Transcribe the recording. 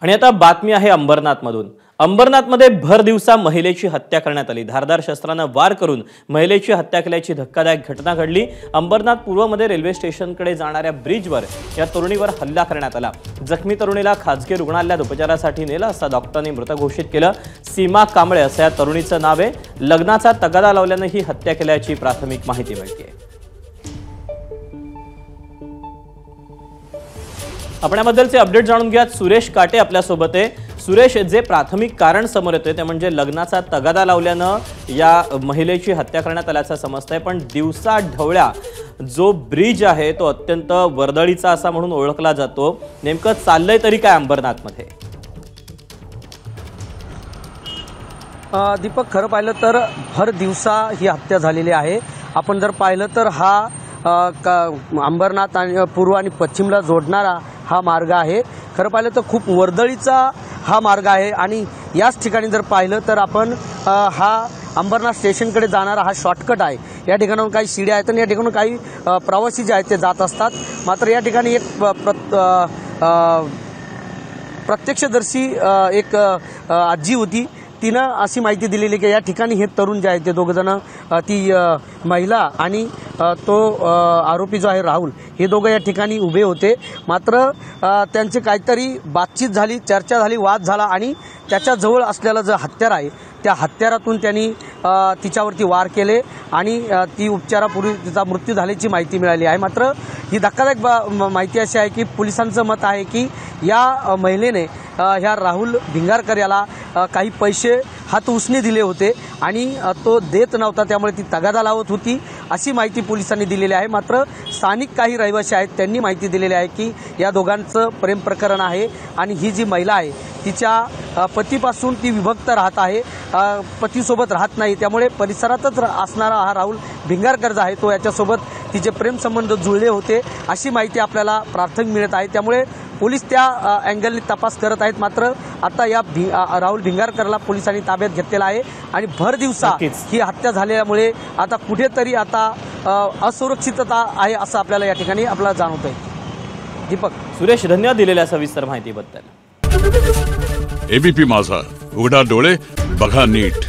आणि आता बातमी आहे अंबरनाथमधून। अंबरनाथमध्ये भर दिवसा महिलेची हत्या करण्यात आली। धारदार शस्त्राने वार करून महिलेची हत्या केल्याची धक्कादायक घटना घडली। अंबरनाथ पूर्वमध्ये रेल्वे स्टेशनकडे जाणाऱ्या ब्रिजवर या तरुणीवर हल्ला करण्यात आला। जखमी तरुणीला खासगी रुग्णालयात उपचारासाठी नेलं असता डॉक्टरांनी मृत घोषित केलं। सीमा कांबळे असं या तरुणीचं नाव आहे। लग्नाचा तगादा लावल्याने ही हत्या केल्याची प्राथमिक माहिती मिळते। आपण याबद्दलचे अपडेट जाणून घ्या। सुरेश काटे आपल्या सोबत आहे। सुरेश, जे प्राथमिक कारण समोर येते ते म्हणजे लग्नाचा तगादा लावल्याने या महिलेची हत्या करण्यात आल्याचं समजतंय, पण दिवसा ढवळ्या जो ब्रिज आहे तो अत्यंत वर्दळीचा असा म्हणून ओळखला जातो। नेमकं चाललंय तरी काय अंबरनाथमध्ये? दीपक, खरं पाहिलं तर भर दिवसा ही हत्या झालेली आहे। आपण जर पाहिलं तर हा अंबरनाथ आणि पूर्व आणि पश्चिमला जोडणारा हा मार्ग आहे। खरं पाहिलं तर खूप वर्दळीचा हा मार्ग आहे आणि याच ठिकाणी जर पाहिलं तर आपण हा अंबरनाथ स्टेशनकडे जाणारा हा शॉर्टकट आहे। या ठिकाणाहून काही शिड्या आहेत आणि या ठिकाणाहून काही प्रवासी जे आहेत ते जात असतात। मात्र या ठिकाणी एक प्रत्यक्षदर्शी एक आजी होती। तिनं अशी माहिती दिलेली की या ठिकाणी हे तरुण जे आहेत ते दोघं जण, ती महिला आणि तो आरोपी जो आहे राहुल, हे दोघं या ठिकाणी उभे होते। मात्र त्यांचे काहीतरी बातचीत झाली, चर्चा झाली, वाद झाला आणि त्याच्याजवळ असलेलं जे हत्यार आहे त्या हत्यारातून त्यांनी तिच्यावरती वार केले आणि ती उपचारापूर्वी तिचा मृत्यू झाल्याची माहिती मिळाली आहे। मात्र ही धक्कादायक माहिती अशी आहे की पोलिसांचं मत आहे की या महिलेने ह्या राहुल भिंगारकर याला काही पैसे हात उसने दिले होते आणि तो देत नव्हता, त्यामुळे ती तगादा लावत होती अशी माहिती पोलिसांनी दिलेली आहे। मात्र स्थानिक काही रहिवासी आहेत त्यांनी माहिती दिलेली आहे की या दोघांचं प्रेम प्रकरण आहे आणि ही जी महिला आहे तिच्या पतीपासून ती विभक्त राहत आहे, पतीसोबत राहत नाही। त्यामुळे परिसरातच असणारा हा राहुल भिंगारकर जो आहे तो याच्यासोबत तिचे प्रेमसंबंध जुळले होते अशी माहिती आपल्याला प्राथमिक मिळत आहे। त्यामुळे पोलीस त्या अँगलने तपास करत आहेत। मात्र आता या राहुल भिंगारकरला पोलिसांनी ताब्यात घेतलेला आहे आणि भर दिवसा ही हत्या झाल्यामुळे आता कुठेतरी आता असुरक्षितता आहे असं आपल्याला या ठिकाणी आपल्याला जाणवतंय। दीपक, सुरेश, धन्यवाद दिलेल्या सविस्तर माहितीबद्दल। एबीपी माझा, उघडा डोळे बघा नीट।